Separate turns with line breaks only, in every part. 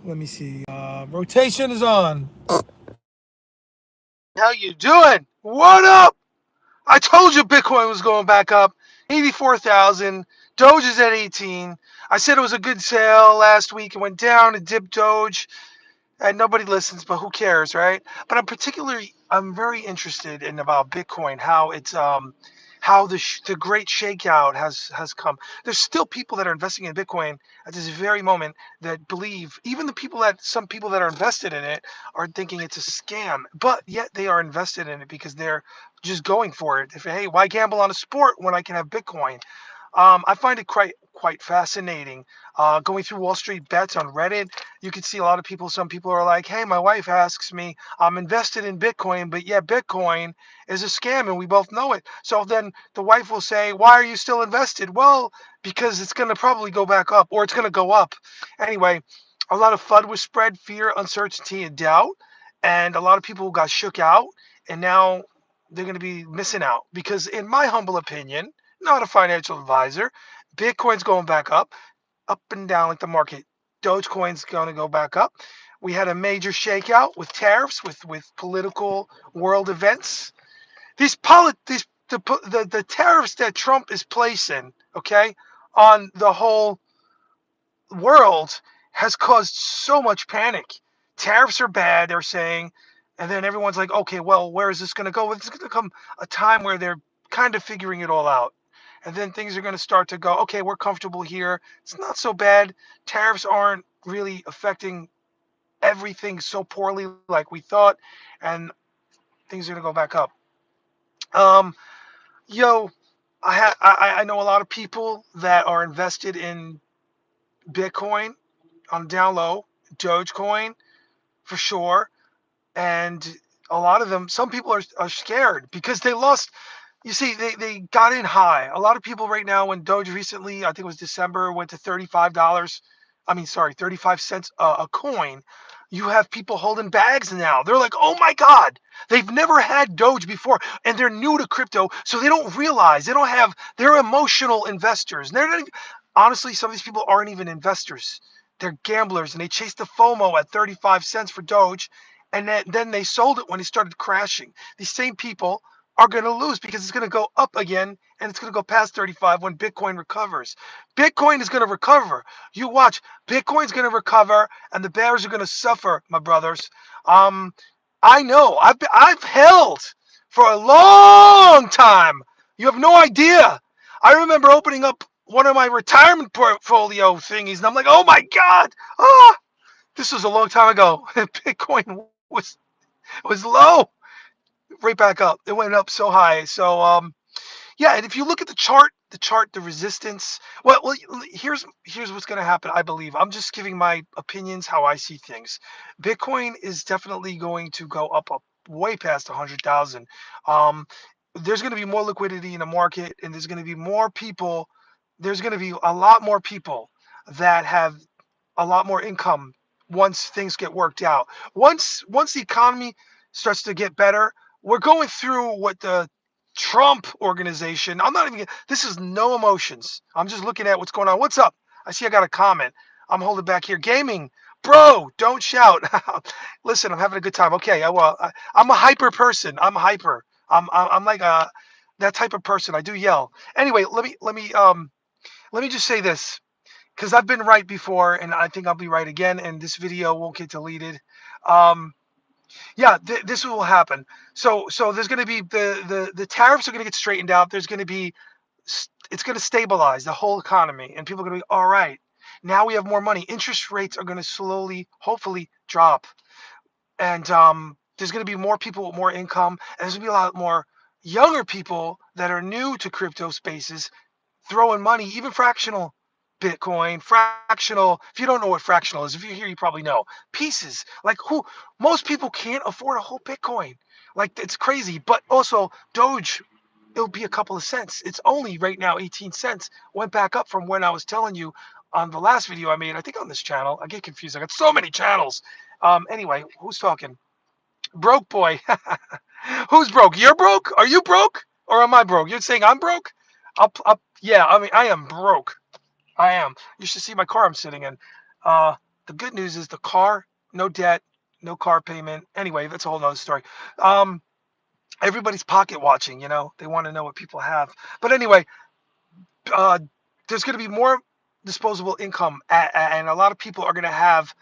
Let me see. Rotation is on. How you doing? What up? I told you Bitcoin was going back up. 84,000. Doge is at 18. I said it was a good sale last week. It went down. It dipped Doge. And nobody listens, but who cares, right? But I'm very interested in about Bitcoin, how how the great shakeout has come. There's still people that are investing in Bitcoin at this very moment that believe, even some people that are invested in it are thinking it's a scam, but yet they are invested in it because they're just going for it. If hey, why gamble on a sport when I can have Bitcoin? I find it quite fascinating. Going through Wall Street Bets on Reddit, you can see a lot of people. Some people are like, "Hey, my wife asks me, I'm invested in Bitcoin, but yeah, Bitcoin is a scam, and we both know it." So then the wife will say, "Why are you still invested?" Well, because it's going to probably go back up, or it's going to go up. Anyway, a lot of FUD was spread, fear, uncertainty, and doubt, and a lot of people got shook out, and now they're going to be missing out because, in my humble opinion, not a financial advisor, Bitcoin's going back up and down like the market. Dogecoin's going to go back up. We had a major shakeout with tariffs, with political world events. The tariffs that Trump is placing, okay, on the whole world has caused so much panic. Tariffs are bad, they're saying, and then everyone's like, okay, well, where is this going to go? It's going to come a time where they're kind of figuring it all out. And then things are going to start to go, okay, we're comfortable here. It's not so bad. Tariffs aren't really affecting everything so poorly like we thought, and things are going to go back up. Um, yo, I know a lot of people that are invested in Bitcoin on down low, Dogecoin for sure, and a lot of them, some people are scared because they lost. You see, they got in high. A lot of people right now, when Doge recently, I think it was December, went to $35. I mean, sorry, 35 cents a coin. You have people holding bags now. They're like, oh my God, they've never had Doge before, and they're new to crypto, so they don't realize they don't have. They're emotional investors. They're not even, honestly, some of these people aren't even investors. They're gamblers, and they chased the FOMO at 35 cents for Doge, and then they sold it when it started crashing. These same people are going to lose because it's going to go up again and it's going to go past 35 when Bitcoin recovers. Bitcoin is going to recover. You watch, Bitcoin's going to recover and the bears are going to suffer, my brothers. Um, I know. I've held for a long time. You have no idea. I remember opening up one of my retirement portfolio thingies and I'm like, oh my God, ah, this was a long time ago. Bitcoin was low, right back up. It went up so high. So yeah, and if you look at the resistance. Well, here's what's going to happen. I believe I'm just giving my opinions, how I see things. Bitcoin is definitely going to go up way past 100,000. Um, there's going to be more liquidity in the market, and there's going to be more people. There's going to be a lot more people that have a lot more income once things get worked out. Once the economy starts to get better, we're going through what the Trump organization. I'm not even. This is no emotions. I'm just looking at what's going on. What's up? I see I got a comment. I'm holding back here. Gaming, bro. Don't shout. Listen, I'm having a good time. Okay. I'm a hyper person. I'm hyper. I'm like that type of person. I do yell. Anyway, let me just say this because I've been right before, and I think I'll be right again. And this video won't get deleted. Um, yeah, this will happen. So there's going to be the tariffs are going to get straightened out. There's going to be it's going to stabilize the whole economy, and people are going to be all right. Now we have more money. Interest rates are going to slowly, hopefully, drop, and there's going to be more people with more income, and there's going to be a lot more younger people that are new to crypto spaces throwing money, even fractional Bitcoin, fractional. If you don't know what fractional is, if you're here, you probably know pieces. Like who? Most people can't afford a whole Bitcoin. Like it's crazy. But also Doge, it'll be a couple of cents. It's only right now 18 cents. Went back up from when I was telling you on the last video I made. I think on this channel. I get confused. I got so many channels. Anyway, who's talking? Broke boy. Who's broke? You're broke? Are you broke? Or am I broke? You're saying I'm broke? Yeah, I mean, I am broke. I am. You should see my car I'm sitting in. The good news is the car, no debt, no car payment. Anyway, that's a whole nother story. Um, Everybody's pocket watching, they want to know what people have. But anyway, uh, there's going to be more disposable income, and a lot of people are going to have,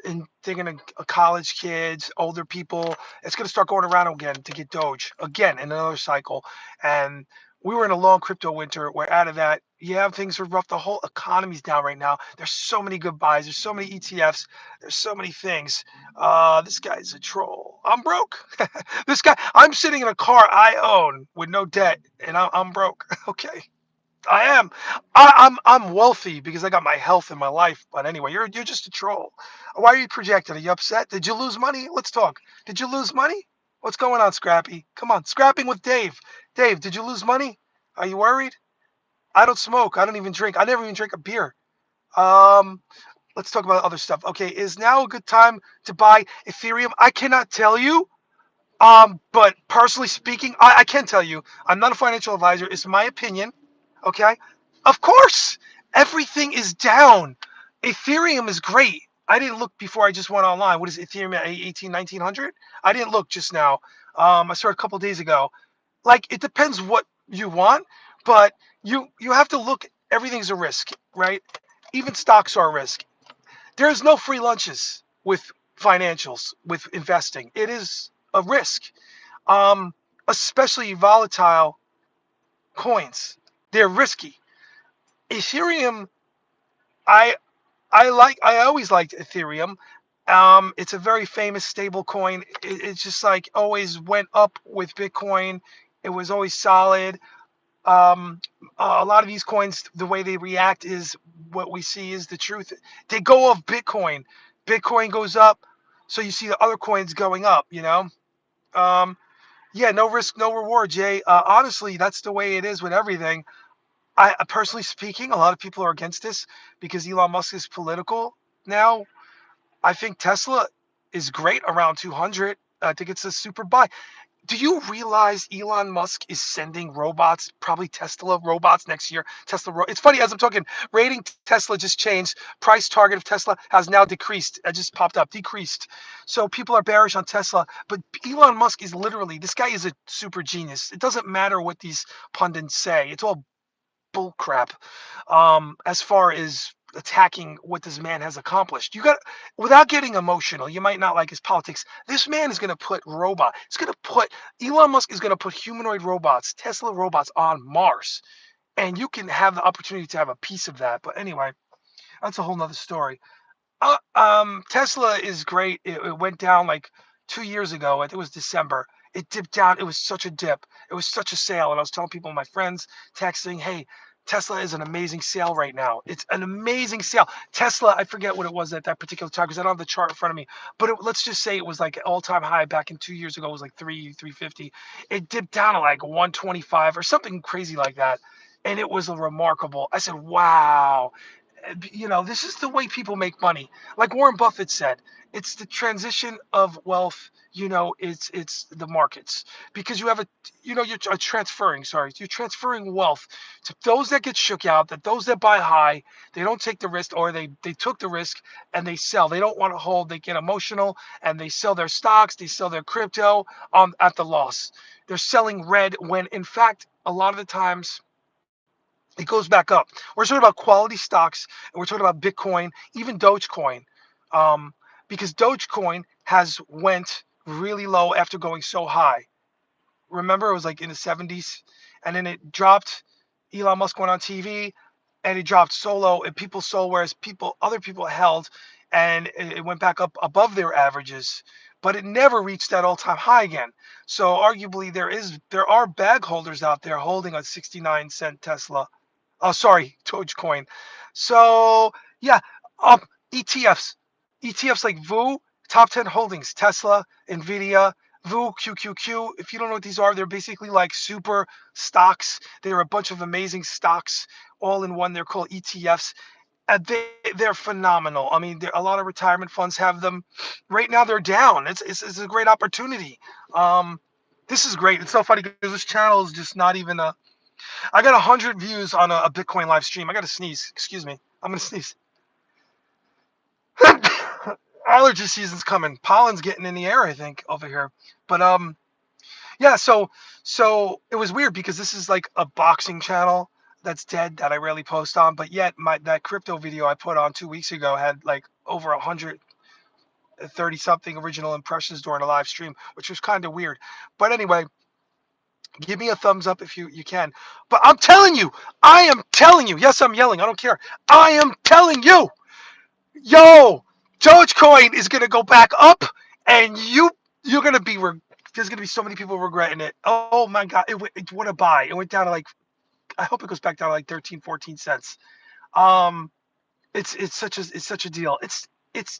and they're going to, college kids, older people, it's going to start going around again to get Doge again in another cycle. And we were in a long crypto winter. We're out of that. Yeah, things are rough. The whole economy's down right now. There's so many good buys. There's so many ETFs. There's so many things. This guy's a troll. I'm broke. This guy, I'm sitting in a car I own with no debt, and I'm broke. Okay. I am. I'm wealthy because I got my health and my life. But anyway, you're just a troll. Why are you projecting? Are you upset? Did you lose money? Let's talk. Did you lose money? What's going on, Scrappy? Come on, scrapping with Dave. Dave, did you lose money? Are you worried? I don't smoke. I don't even drink. I never even drink a beer. Um, let's talk about other stuff. Okay, is now a good time to buy Ethereum? I cannot tell you. But personally speaking, I can tell you, I'm not a financial advisor. It's my opinion. Okay. Of course, everything is down. Ethereum is great. I didn't look before I just went online. What is Ethereum at 18, 1900? I didn't look just now. I saw it a couple days ago. Like, it depends what you want, but you have to look. Everything's a risk, right? Even stocks are a risk. There's no free lunches with financials, with investing. It is a risk, um, especially volatile coins. They're risky. Ethereum, I I always liked Ethereum. It's a very famous stable coin. It's just like always went up with Bitcoin. It was always solid. Um, a lot of these coins, the way they react is what we see is the truth. They go off Bitcoin. Bitcoin goes up, so you see the other coins going up. Um, yeah, no risk, no reward, Jay. Honestly, that's the way it is with everything. I personally speaking, a lot of people are against this because Elon Musk is political now. I think Tesla is great around 200. I think it's a super buy. Do you realize Elon Musk is sending robots, probably Tesla robots next year? It's funny as I'm talking, rating Tesla just changed. Price target of Tesla has now decreased. It just popped up, decreased. So people are bearish on Tesla, but Elon Musk is literally, this guy is a super genius. It doesn't matter what these pundits say. It's all bullcrap. As far as attacking what this man has accomplished, you got, without getting emotional. You might not like his politics. This man is going to put robot. It's going to put Elon Musk is going to put humanoid robots, Tesla robots on Mars, and you can have the opportunity to have a piece of that. But anyway, that's a whole nother story. Tesla is great. It went down like 2 years ago. I think it was December. It dipped down. It was such a dip. It was such a sale. And I was telling people, my friends, texting, hey, Tesla is an amazing sale right now. It's an amazing sale. Tesla, I forget what it was at that particular time because I don't have the chart in front of me. But let's just say it was like an all-time high back in 2 years ago. It was like 350. It dipped down to like 125 or something crazy like that. And it was a remarkable. I said, wow, this is the way people make money. Like Warren Buffett said, it's the transition of wealth. It's the markets because you have you're transferring. Sorry, you're transferring wealth to those that get shook out. That those that buy high, they don't take the risk, or they took the risk and they sell. They don't want to hold. They get emotional and they sell their stocks. They sell their crypto at the loss. They're selling red when in fact a lot of the times it goes back up. We're talking about quality stocks, and we're talking about Bitcoin, even Dogecoin, um, because Dogecoin has went really low after going so high. Remember, it was like in the 70s, and then it dropped. Elon Musk went on TV, and it dropped so low, and people sold, whereas other people held, and it went back up above their averages, but it never reached that all-time high again. So arguably, there are bag holders out there holding a 69-cent Tesla. Oh, sorry, Dogecoin. So yeah, um, ETFs, ETFs like VU, top 10 holdings, Tesla, Nvidia, VU, QQQ. If you don't know what these are, they're basically like super stocks. They're a bunch of amazing stocks all in one. They're called ETFs. And they're phenomenal. I mean, a lot of retirement funds have them. Right now, they're down. It's a great opportunity. Um, this is great. It's so funny because this channel is just not even a. I got 100 views on a Bitcoin live stream. I got to sneeze. Excuse me. I'm gonna sneeze. allergy season's coming. Pollen's getting in the air, I think, over here. But yeah. So it was weird because this is like a boxing channel that's dead that I rarely post on. But yet that crypto video I put on 2 weeks ago had like over 130 something original impressions during a live stream, which was kind of weird. But anyway, give me a thumbs up if you can. But I'm telling you, I am telling you. Yes, I'm yelling. I don't care. I am telling you. Yo, Dogecoin is gonna go back up, and you're gonna be there's gonna be so many people regretting it. Oh my god, what a buy! It went down to like, I hope it goes back down to like 13, 14 cents. Um, it's such a deal. It's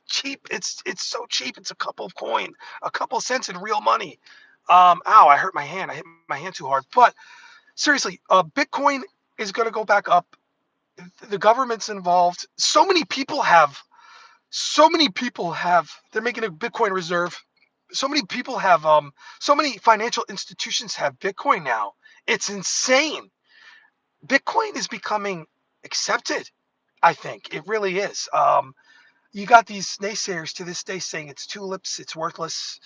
cheap. It's so cheap. It's a couple of coin, a couple cents in real money. Ow, I hurt my hand. I hit my hand too hard. But seriously, Bitcoin is gonna go back up. The government's involved. So many people have they're making a Bitcoin reserve. So many financial institutions have Bitcoin now. It's insane. Bitcoin is becoming accepted. I think it really is. You got these naysayers to this day saying it's tulips, it's worthless.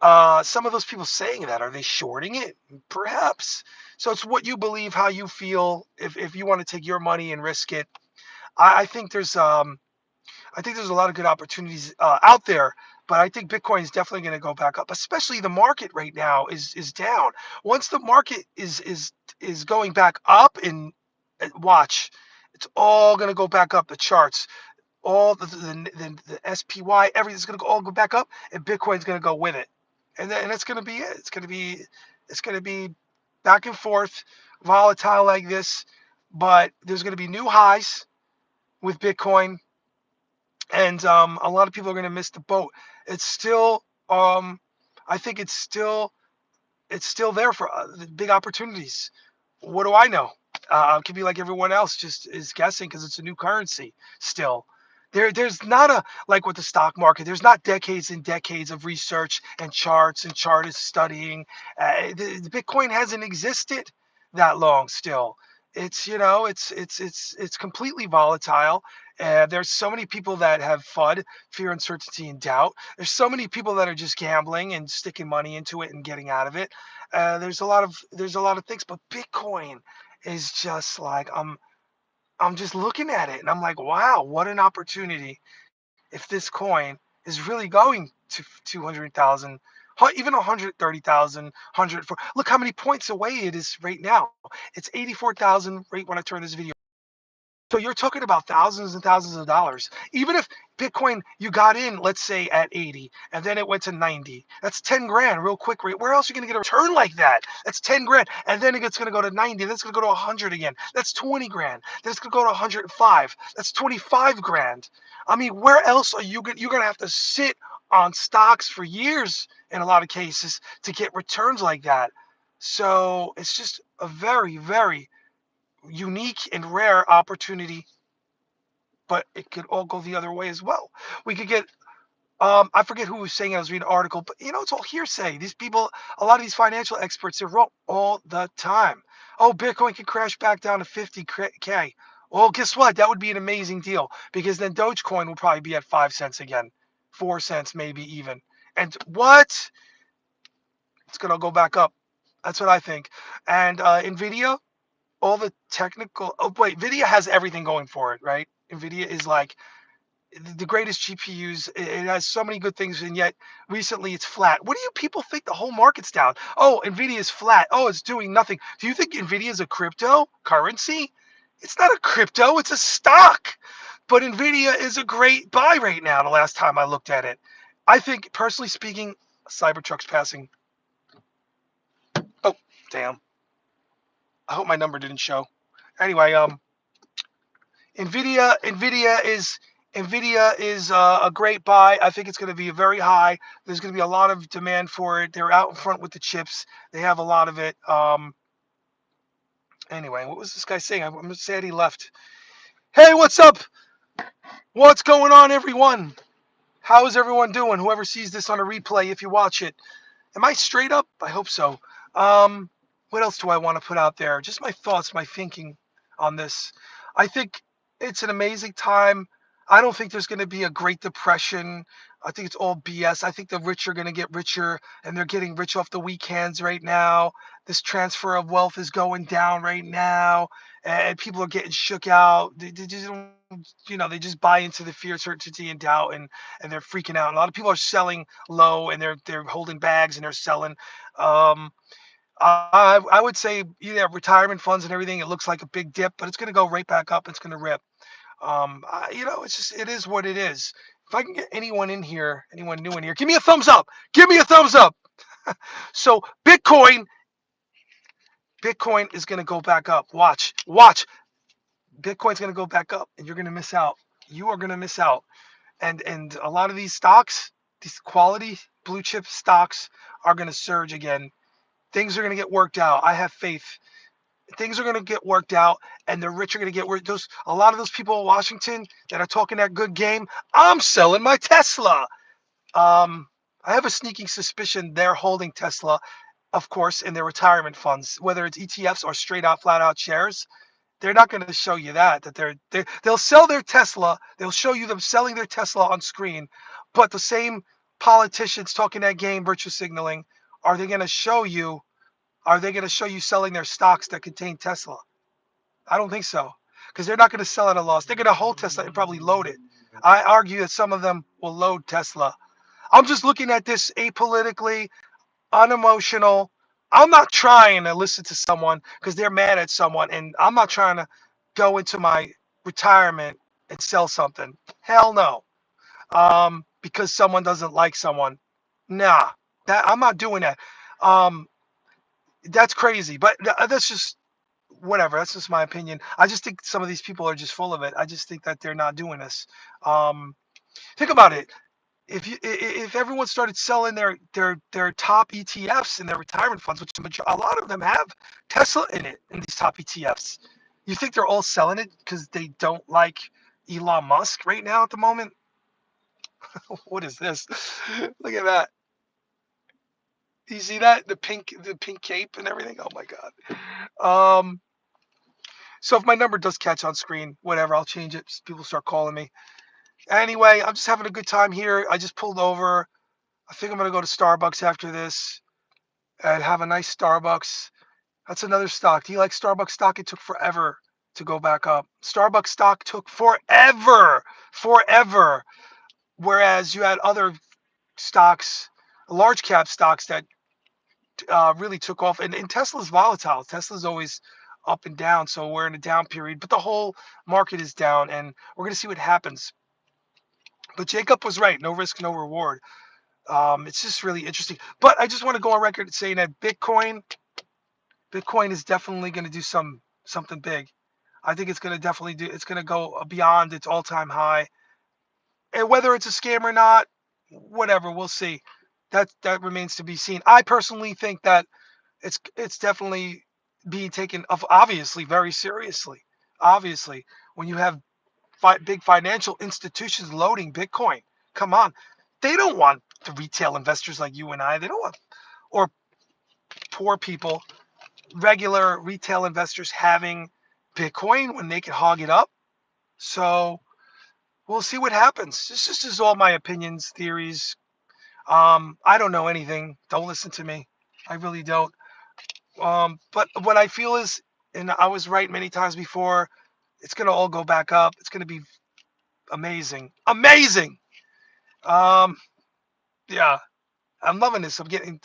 Some of those people saying that, are they shorting it? Perhaps. So it's what you believe, how you feel. If you want to take your money and risk it, I think there's a lot of good opportunities out there, but I think Bitcoin is definitely going to go back up. Especially the market right now is down. Once the market is going back up, and watch, it's all going to go back up. The charts, all the SPY, everything's going to all go back up, and Bitcoin's going to go with it, and that's going to be it. It's going to be back and forth, volatile like this, but there's going to be new highs with Bitcoin, and a lot of people are going to miss the boat. It's still, I think it's still there for the big opportunities. What do I know? It could be like everyone else, just is guessing because it's a new currency still. There's not a, like with the stock market. There's not decades and decades of research and charts and chartist studying. The Bitcoin hasn't existed that long still. It's completely volatile. There's so many people that have FUD, fear, uncertainty, and doubt. There's so many people that are just gambling and sticking money into it and getting out of it. There's a lot of things, but Bitcoin is just like, I'm just looking at it and I'm like, wow, what an opportunity if this coin is really going to 200,000, even 130,000, 104. Look how many points away it is right now. It's 84,000 right when I turn this video. So you're talking about thousands and thousands of dollars. Even if Bitcoin, you got in, let's say at 80, and then it went to 90, that's 10 grand real quick. Where else are you going to get a return like that? That's 10 grand. And then it's going to go to 90. Then it's going to go to 100 again. That's 20 grand. Then it's going to go to 105. That's 25 grand. I mean, where else are you're going to have to sit on stocks for years in a lot of cases to get returns like that. So it's just a very, very unique and rare opportunity, but it could all go the other way as well. We could get, I forget who was saying, I was reading an article, but it's all hearsay. These people, a lot of these financial experts, they're wrong all the time. Oh, Bitcoin can crash back down to 50K. Well, guess what? That would be an amazing deal, because then Dogecoin will probably be at 5 cents again, 4 cents maybe even. And what? It's going to go back up. That's what I think. And Nvidia, all the technical, oh wait, Nvidia has everything going for it, right? Nvidia is like the greatest GPUs. It has so many good things, and yet recently it's flat. What do you people think? The whole market's down. Oh, Nvidia is flat. Oh, it's doing nothing. Do you think Nvidia is a cryptocurrency? It's not a crypto, it's a stock. But Nvidia is a great buy right now, the last time I looked at it. I think, personally speaking, Cybertruck's passing. Oh, damn. I hope my number didn't show. Anyway, Nvidia is a great buy. I think it's going to be very high. There's going to be a lot of demand for it. They're out in front with the chips. They have a lot of it. Anyway, what was this guy saying? I'm sad he left. Hey, what's up? What's going on, everyone? How is everyone doing? Whoever sees this on a replay, if you watch it, am I straight up? I hope so. What else do I want to put out there? Just my thoughts, my thinking on this. I think it's an amazing time. I don't think there's going to be a Great Depression. I think it's all BS. I think the rich are going to get richer, and they're getting rich off the weak hands right now. This transfer of wealth is going down right now, and people are getting shook out. They just don't, they just buy into the fear, certainty, and doubt, and they're freaking out. A lot of people are selling low, and they're holding bags and they're selling. Um, I would say, retirement funds and everything. It looks like a big dip, but it's going to go right back up. It's going to rip. It's just, it is what it is. If I can get anyone in here, anyone new in here, give me a thumbs up. Give me a thumbs up. So Bitcoin is going to go back up. Watch. Bitcoin's going to go back up, and you're going to miss out. You are going to miss out. And a lot of these stocks, these quality blue chip stocks, are going to surge again. Things are going to get worked out. I have faith. Things are going to get worked out, and the rich are going to get worked. A lot of those people in Washington that are talking that good game, I'm selling my Tesla. I have a sneaking suspicion they're holding Tesla, of course, in their retirement funds, whether it's ETFs or straight out, flat out shares. They're not going to show you that they'll sell their Tesla. They'll show you them selling their Tesla on screen, but the same politicians talking that game, virtue signaling, are they going to show you? Are they going to show you selling their stocks that contain Tesla? I don't think so, because they're not going to sell at a loss. They're going to hold Tesla and probably load it. I argue that some of them will load Tesla. I'm just looking at this apolitically, unemotional. I'm not trying to listen to someone because they're mad at someone, and I'm not trying to go into my retirement and sell something. Hell no. Because someone doesn't like someone. Nah, I'm not doing that. Um, that's crazy, but that's just whatever. That's just my opinion. I just think some of these people are just full of it. I just think that they're not doing this. Um, think about it. If everyone started selling their top ETFs in their retirement funds, which a lot of them have Tesla in it, in these top ETFs, you think they're all selling it because they don't like Elon Musk right now at the moment? What is this? Look at that. Do you see that? The pink cape and everything. Oh my God. So if my number does catch on screen, whatever, I'll change it. People start calling me. Anyway, I'm just having a good time here. I just pulled over. I think I'm gonna go to Starbucks after this and have a nice Starbucks. That's another stock. Do you like Starbucks stock? It took forever to go back up. Starbucks stock took forever. Whereas you had other stocks, large cap stocks that really took off. And Tesla's volatile. Tesla's always up and down. So we're in a down period, but the whole market is down, and we're going to see what happens. But Jacob was right. No risk, no reward. It's just really interesting. But I just want to go on record saying that Bitcoin is definitely going to do something big. I think it's going to definitely do. It's going to go beyond its all-time high. And whether it's a scam or not, whatever, we'll see. That remains to be seen. I personally think that it's definitely being taken of obviously very seriously. Obviously, when you have big financial institutions loading Bitcoin, come on, they don't want the retail investors like you and I. They don't want, or poor people, regular retail investors having Bitcoin when they can hog it up. So we'll see what happens. This is all my opinions, theories. I don't know anything. Don't listen to me. I really don't. But what I feel is, and I was right many times before, it's gonna all go back up. It's gonna be amazing. Amazing. Um, yeah, I'm loving this. I'm getting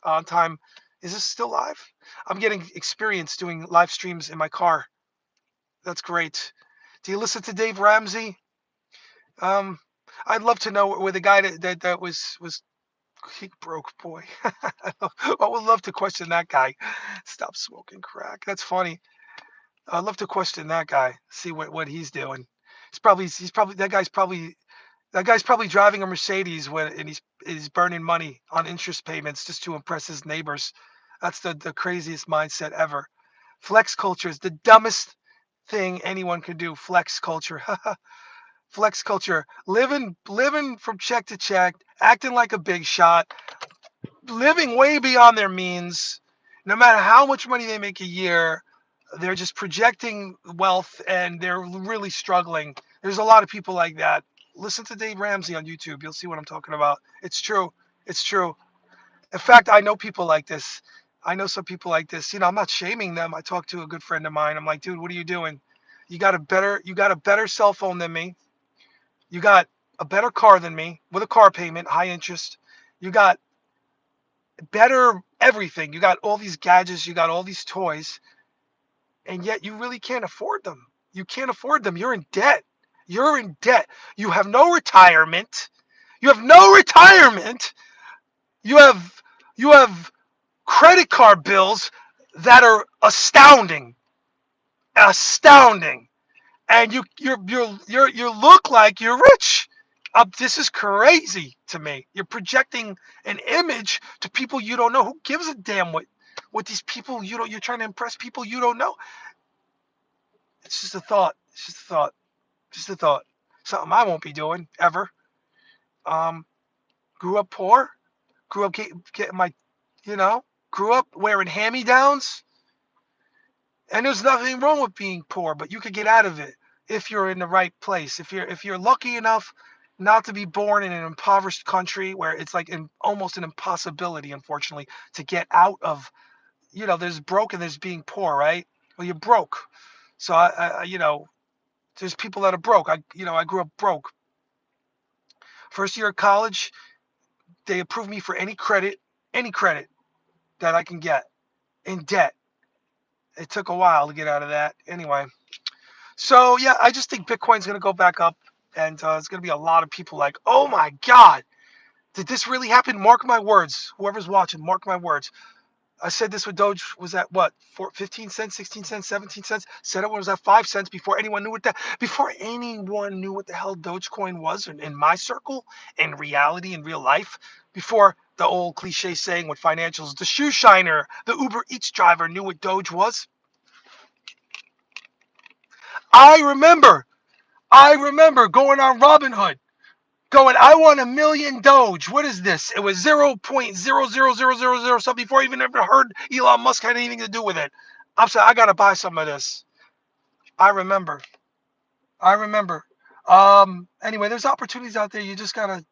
on time. Is this still live? I'm getting experience doing live streams in my car. That's great. Do you listen to Dave Ramsey? Um, I'd love to know where the guy that was he broke boy. I would love to question that guy. Stop smoking crack. That's funny. I'd love to question that guy. See what he's doing. He's probably that guy's probably driving a Mercedes and he's burning money on interest payments just to impress his neighbors. That's the craziest mindset ever. Flex culture is the dumbest thing anyone can do. Flex culture. Flex culture. Living from check to check, acting like a big shot, living way beyond their means. No matter how much money they make a year, they're just projecting wealth and they're really struggling. There's a lot of people like that. Listen to Dave Ramsey on YouTube. You'll see what I'm talking about. It's true. It's true. In fact, I know people like this. I know some people like this. I'm not shaming them. I talked to a good friend of mine. I'm like, dude, what are you doing? You got a better cell phone than me. You got a better car than me with a car payment, high interest. You got better everything. You got all these gadgets, you got all these toys, and yet you really can't afford them. You can't afford them. You're in debt. You're in debt. You have no retirement. You have no retirement. You have you have credit card bills that are astounding. Astounding. And you look like you're rich. This is crazy to me. You're projecting an image to people you don't know. Who gives a damn what these people you don't? You're trying to impress people you don't know. It's just a thought. It's just a thought. Just a thought. Something I won't be doing ever. Um, grew up poor. Grew up getting my, you know, grew up wearing hand-me-downs. And there's nothing wrong with being poor, but you could get out of it if you're in the right place. If you're lucky enough not to be born in an impoverished country where it's like almost an impossibility, unfortunately, to get out of. There's broke and there's being poor, right? Well, you're broke, so there's people that are broke. I grew up broke. First year of college, they approved me for any credit that I can get in debt. It took a while to get out of that. Anyway. So yeah, I just think Bitcoin's going to go back up, and it's going to be a lot of people like, "Oh my God, did this really happen?" Mark my words. Whoever's watching, mark my words. I said this with Doge was at what, 15 cents, 16 cents, 17 cents. Said it was at 5 cents before anyone knew what the hell Dogecoin was in my circle, in reality, in real life. Before the old cliche saying with financials, the shoe shiner, the Uber Eats driver knew what Doge was. I remember I remember going on Robinhood, going, I want a million Doge. What is this? It was 0.00000 something before I even ever heard Elon Musk had anything to do with it. I'm saying I gotta buy some of this. I remember. I remember. Anyway, there's opportunities out there. You just gotta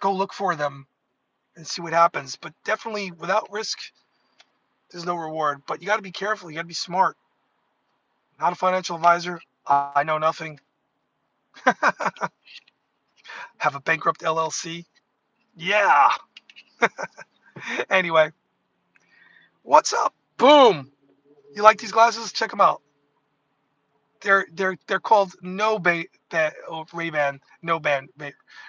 go look for them and see what happens. But definitely without risk, there's no reward. But you gotta be careful. You gotta be smart. Not a financial advisor. I know nothing. Have a bankrupt LLC. Yeah. Anyway, what's up? Boom. You like these glasses? Check them out. They're called Ray-Ban no band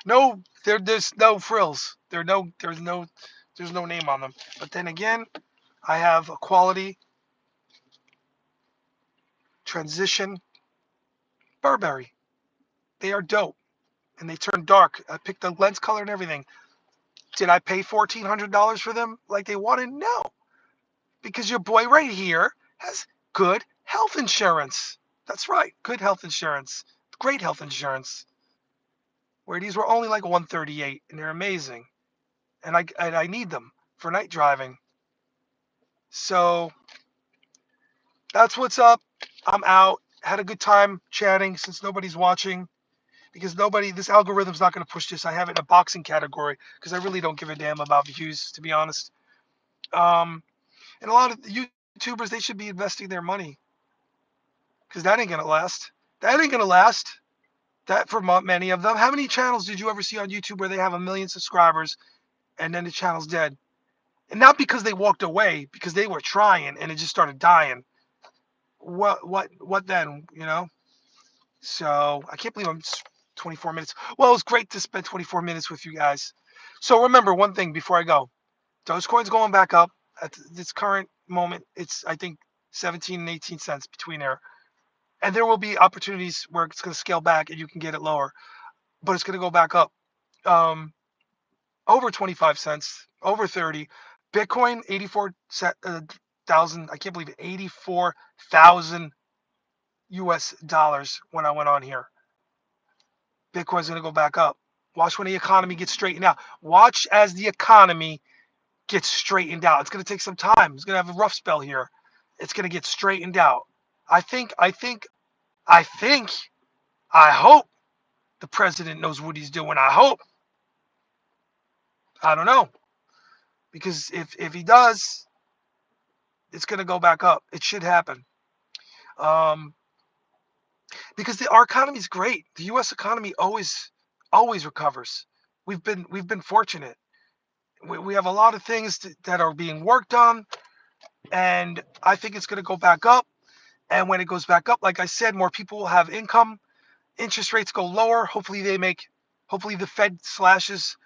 no. There's no frills. There's no name on them. But then again, I have a quality transition Burberry. They are dope and they turn dark. I picked the lens color and everything. Did I pay $1,400 for them like they wanted? No, because your boy right here has good health insurance. That's right, good health insurance, great health insurance. Where these were only like 138, and they're amazing, and I need them for night driving. So that's what's up. I'm out. Had a good time chatting since nobody's watching because this algorithm's not going to push this. I have it in a boxing category because I really don't give a damn about views, to be honest. Um, and a lot of YouTubers, they should be investing their money because that ain't gonna last. That ain't gonna last. That for many of them. How many channels did you ever see on YouTube where they have a million subscribers and then the channel's dead? And not because they walked away, because they were trying and it just started dying. What then? So I can't believe I'm 24 minutes. Well, it was great to spend 24 minutes with you guys. So remember one thing before I go. Dogecoin's going back up at this current moment. It's I think 17 and 18 cents between there. And there will be opportunities where it's going to scale back and you can get it lower, but it's going to go back up. Um, Over 25 cents, over 30. Bitcoin 84,000. I can't believe it. 84,000 US dollars when I went on here. Bitcoin's going to go back up. Watch when the economy gets straightened out. Watch as the economy gets straightened out. It's going to take some time. It's going to have a rough spell here. It's going to get straightened out. I think, I think, I think, I hope the president knows what he's doing. I hope. I don't know. Because if he does, it's going to go back up. It should happen. Um, because our economy is great. The U.S. economy always recovers. We've been fortunate. We have a lot of things that are being worked on, and I think it's going to go back up. And when it goes back up, like I said, more people will have income. Interest rates go lower. Hopefully the Fed slashes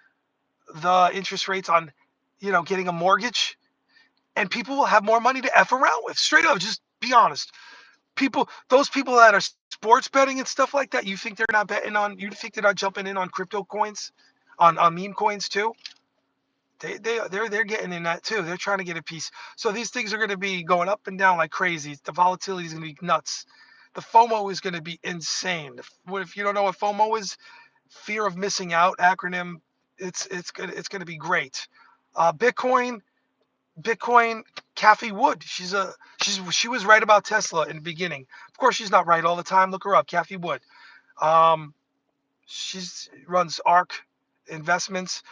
the interest rates on, getting a mortgage, and people will have more money to F around with. Straight up, just be honest. Those people that are sports betting and stuff like that, you think they're not jumping in on crypto coins, on meme coins too? They're getting in that too. They're trying to get a piece. So these things are going to be going up and down like crazy. The volatility is going to be nuts. The FOMO is going to be insane. If you don't know what FOMO is, fear of missing out acronym. It's going to be great. Bitcoin, Cathie Wood. She was right about Tesla in the beginning. Of course, she's not right all the time. Look her up, Cathie Wood. Um, she's runs ARK Investments.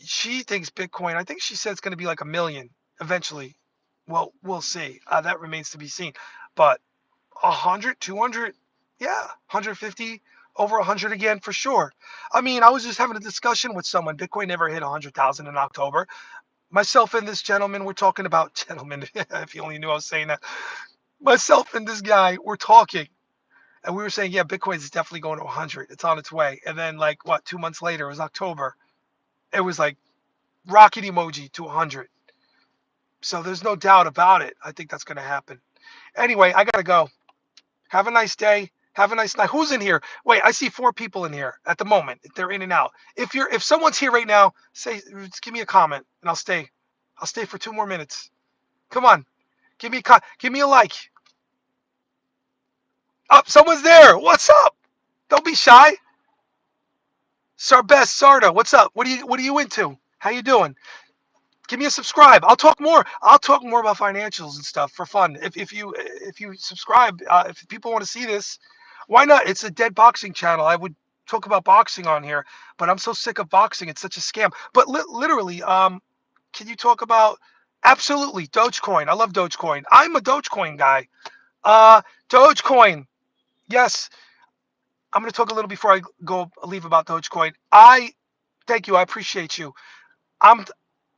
She thinks Bitcoin. I think she said it's going to be like a million eventually. Well, we'll see. That remains to be seen. But 100, 200, yeah, 150, over 100 again for sure. I mean, I was just having a discussion with someone. Bitcoin never hit 100,000 in October. Myself and this gentleman, we're talking about gentleman. If you only knew I was saying that. Myself and this guy, we're talking, and we were saying, yeah, Bitcoin is definitely going to 100. It's on its way. And then, like, what, 2 months later, it was October. It was like rocket emoji to 100. So there's no doubt about it. I think that's going to happen. Anyway, I got to go. Have a nice day. Have a nice night. Who's in here? Wait, I see 4 people in here at the moment. They're in and out. If someone's here right now, just give me a comment and I'll stay. I'll stay for 2 more minutes. Come on. Give me a like. Up, someone's there. What's up? Don't be shy. Sarbest Sarda, what's up? What are you into? How you doing? Give me a subscribe. I'll talk more. I'll talk more about financials and stuff for fun. If you subscribe, if people want to see this, why not? It's a dead boxing channel. I would talk about boxing on here, but I'm so sick of boxing. It's such a scam. But literally, can you talk about absolutely Dogecoin? I love Dogecoin. I'm a Dogecoin guy. Dogecoin. Yes, I'm going to talk a little before I leave about Dogecoin. Thank you. I appreciate you. I'm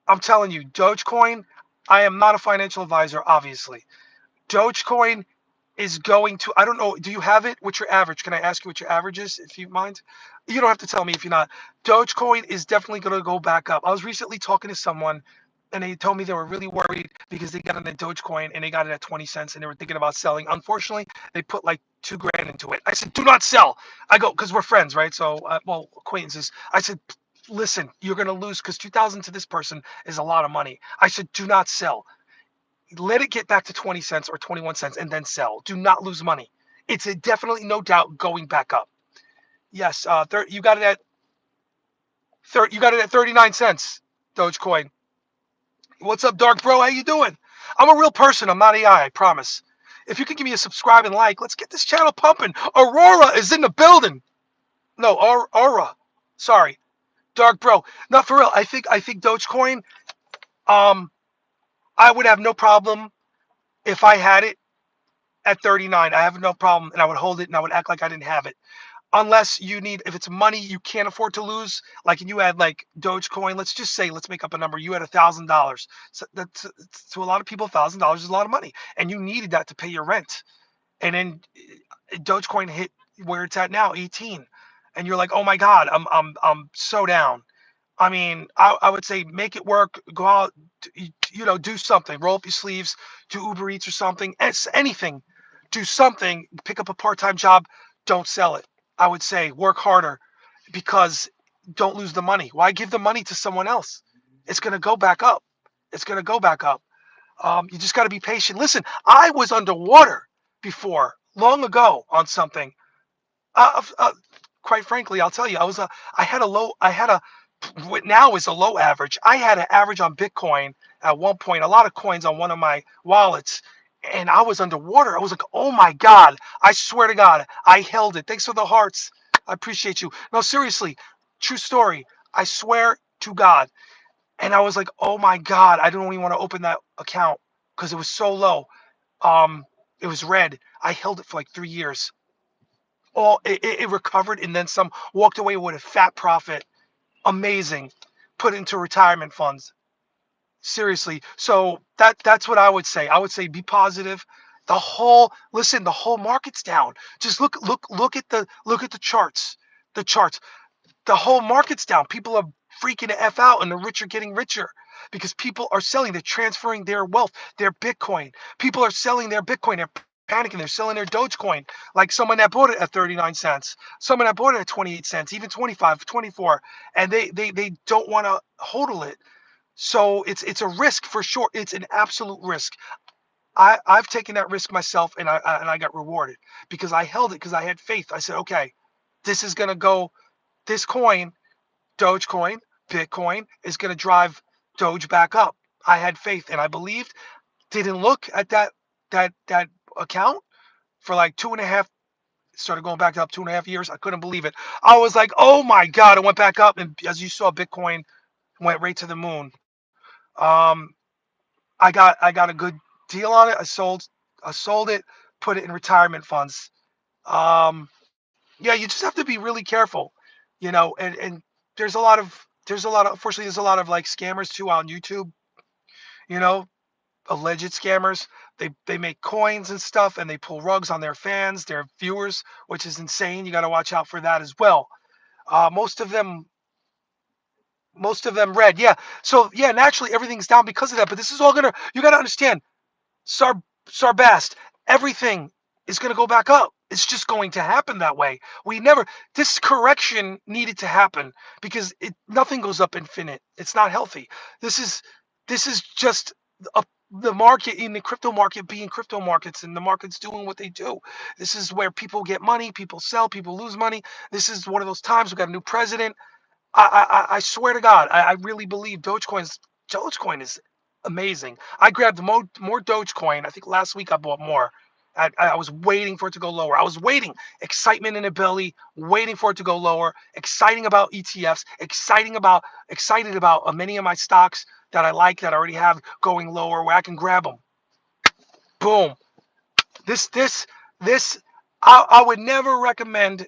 I'm telling you, Dogecoin, I am not a financial advisor, obviously. Dogecoin is going to, I don't know, do you have it? What's your average? Can I ask you what your average is, if you mind? You don't have to tell me if you're not. Dogecoin is definitely going to go back up. I was recently talking to someone, and they told me they were really worried because they got into Dogecoin and they got it at 20 cents and they were thinking about selling. Unfortunately, they put like 2 grand into it. I said, do not sell. I go, because we're friends, right? So, well, acquaintances. I said, listen, you're going to lose because 2,000 to this person is a lot of money. I said, do not sell. Let it get back to 20 cents or 21 cents and then sell. Do not lose money. It's definitely, no doubt, going back up. Yes, you got it at 39 cents, Dogecoin. What's up, Dark Bro? How you doing? I'm a real person. I'm not AI, I promise. If you could give me a subscribe and like, let's get this channel pumping. Aurora is in the building. No, Aura. Sorry. Dark Bro. Not for real. I think Dogecoin, I would have no problem if I had it at 39. I have no problem, and I would hold it and I would act like I didn't have it. Unless if it's money you can't afford to lose, like, and you had like Dogecoin, let's make up a number. You had $1,000. So that's, to a lot of people, $1,000 is a lot of money, and you needed that to pay your rent. And then Dogecoin hit where it's at now, 18, and you're like, oh my God, I'm so down. I mean, I would say make it work. Go out, do something. Roll up your sleeves, do Uber Eats or something. Anything. Do something. Pick up a part-time job. Don't sell it. I would say work harder, because don't lose the money. Why give the money to someone else? It's going to go back up. It's going to go back up. You just got to be patient. Listen, I was underwater before, long ago, on something. Quite frankly, I'll tell you, what now is a low average. I had an average on Bitcoin at one point, a lot of coins on one of my wallets, and I was underwater. I was like, oh my God, I swear to God, I held it. Thanks for the hearts. I appreciate you. No, seriously, true story. I swear to God. And I was like, oh my God, I don't even want to open that account because it was so low. Um, it was red. I held it for like 3 years. It recovered and then some. Walked away with a fat profit. Amazing. Put it into retirement funds. Seriously. So that's what I would say. I would say be positive. The whole market's down. Just look at the charts. The charts. The whole market's down. People are freaking the F out and the rich are getting richer because people are selling. They're transferring their wealth, their Bitcoin. People are selling their Bitcoin. They're panicking. They're selling their Dogecoin. Like someone that bought it at 39 cents, someone that bought it at 28 cents, even 25, 24, and they don't want to hodl it. So it's a risk for sure. It's an absolute risk. I've taken that risk myself and I got rewarded because I held it because I had faith. I said, okay, this is gonna go. This coin, Dogecoin, Bitcoin, is going to drive Doge back up. I had faith and I believed. Didn't look at that account for like 2.5. Started going back up 2.5 years. I couldn't believe it. I was like, oh my God! It went back up, and as you saw, Bitcoin went right to the moon. Um, I got a good deal on it. I sold it, put it in retirement funds. Um, yeah, you just have to be really careful, and there's a lot of unfortunately there's a lot of like scammers too on YouTube, you know, alleged scammers. They make coins and stuff and they pull rugs on their fans, their viewers, which is insane. You got to watch out for that as well. Uh, most of them most of them red. Yeah. So yeah, naturally everything's down because of that, but this is all gonna you got to understand Sar Sarbast, everything is going to go back up. It's just going to happen that way. We never This correction needed to happen because nothing goes up infinite. It's not healthy. This is just a, the market in the crypto market being crypto markets and the markets doing what they do. This is where people get money, people sell, people lose money. This is one of those times we got a new president. I swear to God, I really believe Dogecoin is amazing. I grabbed more Dogecoin. I think last week I bought more. I was waiting for it to go lower. I was waiting, excitement in the belly, waiting for it to go lower. Exciting about ETFs. Excited about many of my stocks that I like that I already have going lower where I can grab them. Boom. This this this. I would never recommend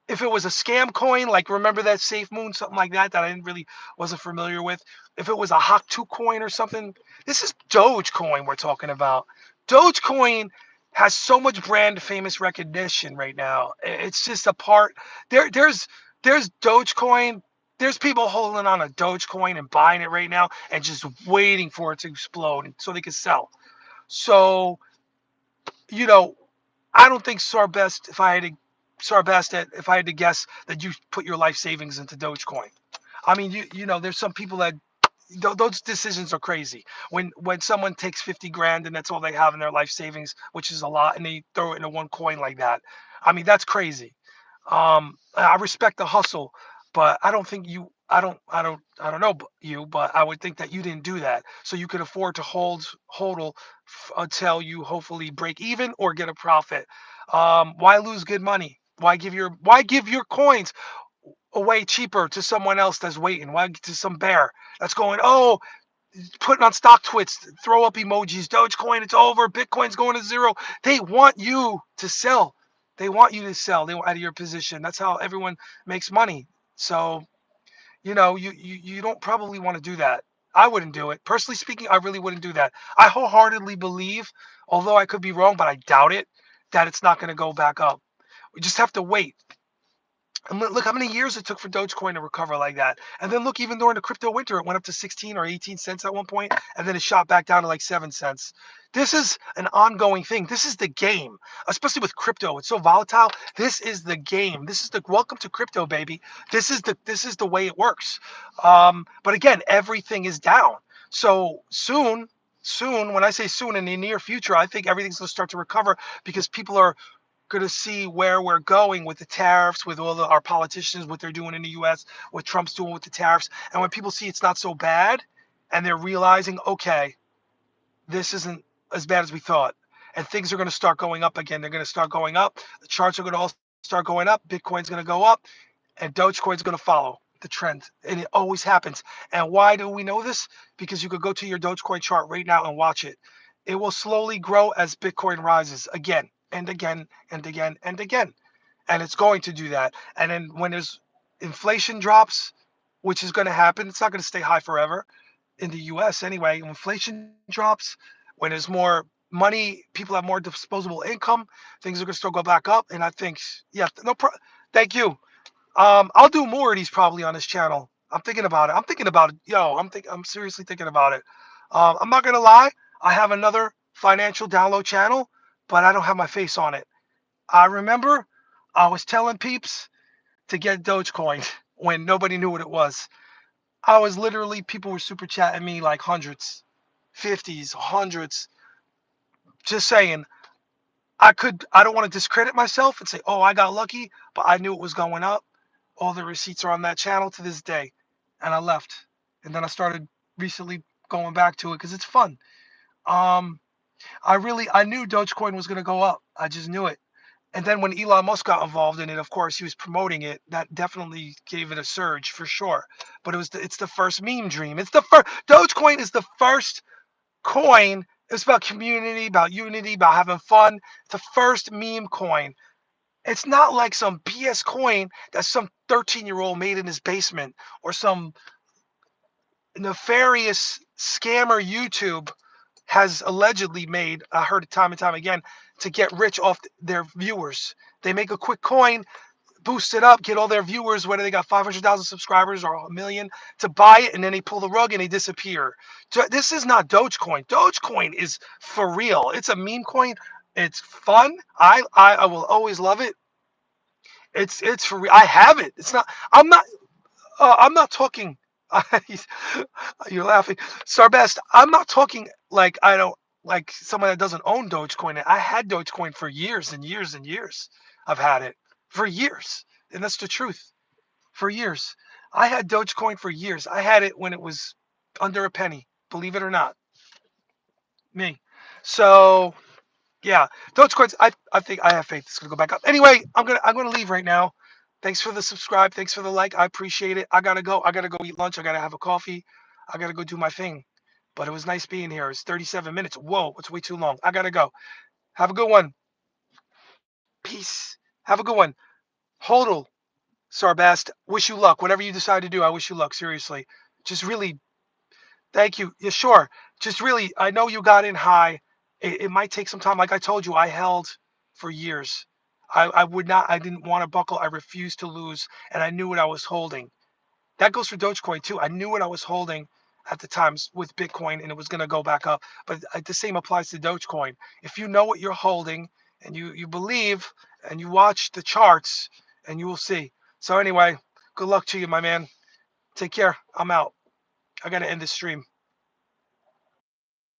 if it was a scam coin, like remember that Safe Moon, something like that, that I didn't really wasn't familiar with. If it was a Hawk 2 coin or something, this is Dogecoin we're talking about. Dogecoin has so much brand famous recognition right now. It's just a part. There's Dogecoin. There's people holding on a Dogecoin and buying it right now and just waiting for it to explode so they can sell. So, you know, I don't think Sarbest, if I had to guess, that you put your life savings into Dogecoin. I mean, there's some people that those decisions are crazy. When someone takes 50 grand and that's all they have in their life savings, which is a lot, and they throw it into one coin like that, I mean, that's crazy. I respect the hustle, but I don't think you. I don't know you, but I would think that you didn't do that, so you could afford to hodl until you hopefully break even or get a profit. Why lose good money? Why give your coins away cheaper to someone else that's waiting? Why to some bear that's going, oh, putting on stock twits, throw up emojis, Dogecoin, it's over, Bitcoin's going to zero. They want you to sell. They want you to sell. They want out of your position. That's how everyone makes money. So, you don't probably want to do that. I wouldn't do it. Personally speaking, I really wouldn't do that. I wholeheartedly believe, although I could be wrong, but I doubt it, that it's not going to go back up. We just have to wait. And look how many years it took for Dogecoin to recover like that. And then look, even during the crypto winter, it went up to 16 or 18 cents at one point, and then it shot back down to like 7 cents. This is an ongoing thing. This is the game, especially with crypto. It's so volatile. This is the game. This is the welcome to crypto, baby. This is the way it works. But again, everything is down. So soon, when I say soon, in the near future, I think everything's going to start to recover because people are going to see where we're going with the tariffs, with all our politicians, what they're doing in the U.S., what Trump's doing with the tariffs. And when people see it's not so bad and they're realizing, okay, this isn't as bad as we thought. And things are going to start going up again. They're going to start going up. The charts are going to all start going up, Bitcoin's going to go up, and Dogecoin's going to follow the trend. And it always happens. And why do we know this? Because you could go to your Dogecoin chart right now and watch it. It will slowly grow as Bitcoin rises again and again and again and again. And it's going to do that. And then when there's inflation drops, which is going to happen, it's not going to stay high forever in the US anyway. When inflation drops, when there's more money, people have more disposable income, things are going to still go back up. And I think, yeah, thank you. I'll do more of these probably on this channel. I'm thinking about it. I'm thinking about it. Yo, I'm seriously thinking about it. I'm not gonna lie. I have another financial download channel, but I don't have my face on it. I remember I was telling peeps to get Dogecoin when nobody knew what it was. I was literally, people were super chatting me like hundreds, 50s, hundreds, just saying I don't want to discredit myself and say, oh, I got lucky, but I knew it was going up. All the receipts are on that channel to this day. And I left. And then I started recently going back to it because it's fun. Um, I knew Dogecoin was going to go up. I just knew it. And then when Elon Musk got involved in it, of course, he was promoting it. That definitely gave it a surge for sure. But it's the first meme dream. It's the first Dogecoin is the first coin. It's about community, about unity, about having fun. It's the first meme coin. It's not like some BS coin that some 13-year-old made in his basement or some nefarious scammer YouTube has allegedly made. I heard it time and time again to get rich off their viewers. They make a quick coin, boost it up, get all their viewers, whether they got 500,000 subscribers or a million, to buy it, and then they pull the rug and they disappear. This is not Dogecoin. Dogecoin is for real. It's a meme coin. It's fun. I will always love it. It's for real. I have it. It's not. I'm not talking. You're laughing, Starbest. I'm not talking like I don't like someone that doesn't own Dogecoin. I had Dogecoin for years and years and years. I've had it for years, and that's the truth. For years, I had Dogecoin for years. I had it when it was under a penny. Believe it or not, me. So yeah, Dogecoins. I think I have faith it's gonna go back up. Anyway, I'm gonna leave right now. Thanks for the subscribe. Thanks for the like. I appreciate it. I gotta go. I gotta go eat lunch. I gotta have a coffee. I gotta go do my thing. But it was nice being here. It's 37 minutes. Whoa, it's way too long. I gotta go. Have a good one. Peace. Have a good one. Hodl, Sarbast. Wish you luck. Whatever you decide to do, I wish you luck. Seriously. Just really thank you. Yeah, sure. Just really, I know you got in high. It might take some time. Like I told you, I held for years. I would not, I didn't want to buckle. I refused to lose. And I knew what I was holding. That goes for Dogecoin too. I knew what I was holding at the times with Bitcoin and it was going to go back up. But the same applies to Dogecoin. If you know what you're holding and you believe and you watch the charts and you will see. So anyway, good luck to you, my man. Take care. I'm out. I got to end this stream.